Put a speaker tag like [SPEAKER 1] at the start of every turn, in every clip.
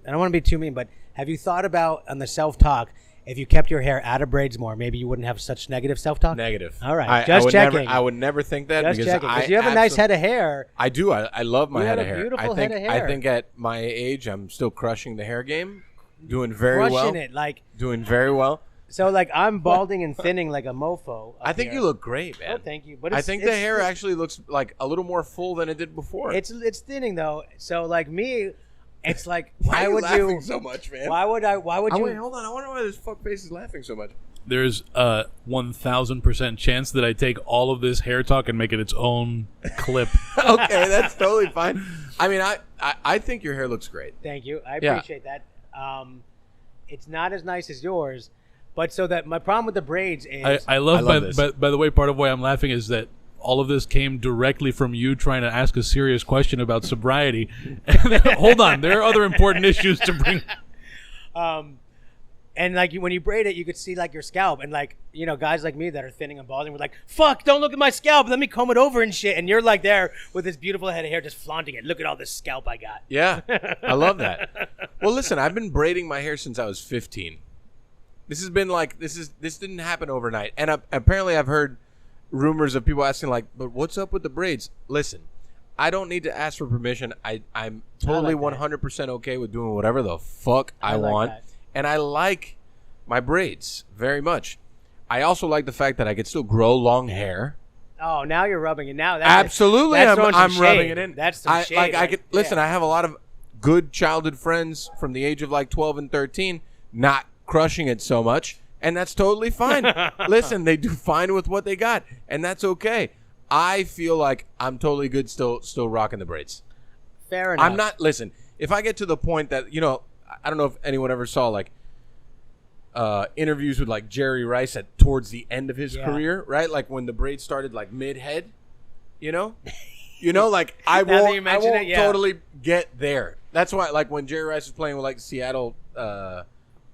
[SPEAKER 1] I don't want to be too mean, but have you thought about on the self-talk, if you kept your hair out of braids more, maybe you wouldn't have such negative self-talk?
[SPEAKER 2] Negative.
[SPEAKER 1] All right.
[SPEAKER 2] I
[SPEAKER 1] checking.
[SPEAKER 2] I would never think that
[SPEAKER 1] Just
[SPEAKER 2] because
[SPEAKER 1] checking. Because you have a nice head of hair.
[SPEAKER 2] I do. I love my head of hair.
[SPEAKER 1] Beautiful head of hair.
[SPEAKER 2] I think at my age, I'm still crushing the hair game. Doing very well.
[SPEAKER 1] Crushing it. Like,
[SPEAKER 2] doing very well.
[SPEAKER 1] so, like, I'm balding and thinning like a mofo.
[SPEAKER 2] I think you look great, man.
[SPEAKER 1] Oh, thank you. But
[SPEAKER 2] I think the hair actually looks like a little more full than it did before.
[SPEAKER 1] It's thinning, though. So, like, me, it's like,
[SPEAKER 2] why
[SPEAKER 1] why
[SPEAKER 2] are you
[SPEAKER 1] would
[SPEAKER 2] laughing
[SPEAKER 1] you...
[SPEAKER 2] so much, man?
[SPEAKER 1] Why would you...
[SPEAKER 2] Wait, hold on. I wonder why this fuck face is laughing so much.
[SPEAKER 3] There's a 1,000% chance that I take all of this hair talk and make it its own clip.
[SPEAKER 2] Okay, that's totally fine. I mean, I think your hair looks great.
[SPEAKER 1] Thank you. I appreciate that. It's not as nice as yours, but so that my problem with the braids is...
[SPEAKER 3] I love
[SPEAKER 2] this.
[SPEAKER 3] by the way, part of why I'm laughing is that all of this came directly from you trying to ask a serious question about sobriety. Hold on, there are other important issues to bring.
[SPEAKER 1] And like when you braid it, you could see like your scalp, and like, you know, guys like me that are thinning and balding were like, "Fuck, don't look at my scalp. Let me comb it over and shit." And you're like there with this beautiful head of hair, just flaunting it. Look at all this scalp I got.
[SPEAKER 2] Yeah, I love that. Well, listen, I've been braiding my hair since I was 15. This has been like this didn't happen overnight, and apparently I've heard rumors of people asking like, "But what's up with the braids?" Listen, I don't need to ask for permission. I'm totally 100% okay with doing whatever the fuck I want.
[SPEAKER 1] That.
[SPEAKER 2] And I like my braids very much. I also like the fact that I could still grow long hair.
[SPEAKER 1] Oh, now you're rubbing it. Now that's
[SPEAKER 2] absolutely,
[SPEAKER 1] that's
[SPEAKER 2] I'm rubbing it in.
[SPEAKER 1] That's some shade.
[SPEAKER 2] Like I could listen.
[SPEAKER 1] Yeah.
[SPEAKER 2] I have a lot of good childhood friends from the age of like 12 and 13, not crushing it so much, and that's totally fine. Listen, they do fine with what they got, and that's okay. I feel like I'm totally good still rocking the braids.
[SPEAKER 1] Fair enough.
[SPEAKER 2] I'm not. Listen, if I get to the point that, you know, I don't know if anyone ever saw like interviews with like Jerry Rice at towards the end of his career, right? Like when the braids started like mid head, you know, like I won't totally get there. That's why, like when Jerry Rice was playing with like Seattle, the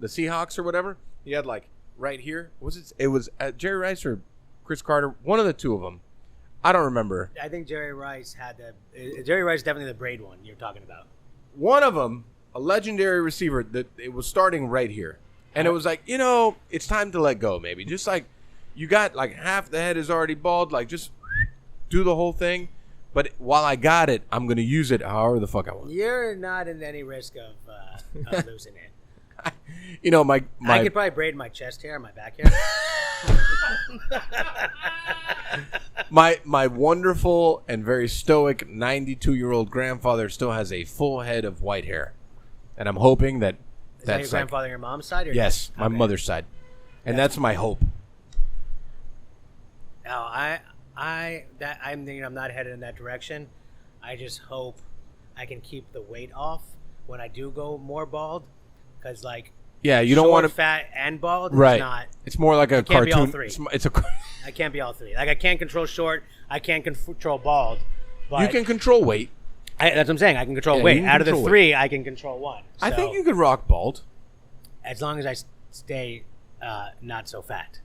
[SPEAKER 2] Seahawks or whatever, he had like right here. It was Jerry Rice or Chris Carter, one of the two of them. I don't remember.
[SPEAKER 1] I think Jerry Rice had Jerry Rice is definitely the braid one you're talking about.
[SPEAKER 2] One of them, a legendary receiver, that it was starting right here. And it was like, you know, it's time to let go, maybe. Just like you got like half the head is already bald, like just do the whole thing. But while I got it, I'm going to use it however the fuck I want.
[SPEAKER 1] You're not in any risk of losing it.
[SPEAKER 2] You know, my
[SPEAKER 1] I could probably braid my chest hair and my back hair.
[SPEAKER 2] My wonderful and very stoic 92-year-old grandfather still has a full head of white hair. And I'm hoping that
[SPEAKER 1] Is that your grandfather on your mom's side? Or
[SPEAKER 2] yes, my mother's side. And that's my hope.
[SPEAKER 1] No, I'm thinking I'm not headed in that direction. I just hope I can keep the weight off when I do go more bald. Because, like,
[SPEAKER 2] yeah, you don't want to
[SPEAKER 1] fat and bald.
[SPEAKER 2] Right.
[SPEAKER 1] It's not.
[SPEAKER 2] It's more like a cartoon.
[SPEAKER 1] Can't be all three.
[SPEAKER 2] It's a.
[SPEAKER 1] I can't be all three. Like, I can't control short. I can't control bald. But
[SPEAKER 2] you can control weight.
[SPEAKER 1] That's what I'm saying. I can control weight. Out of the three, I can control one. So,
[SPEAKER 2] I think you could rock bald.
[SPEAKER 1] As long as I stay not so fat.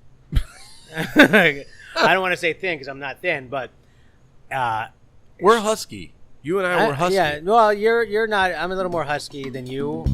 [SPEAKER 1] I don't want to say thin because I'm not thin, but
[SPEAKER 2] we're husky. You and I were husky.
[SPEAKER 1] Yeah. Well, you're not. I'm a little more husky than you.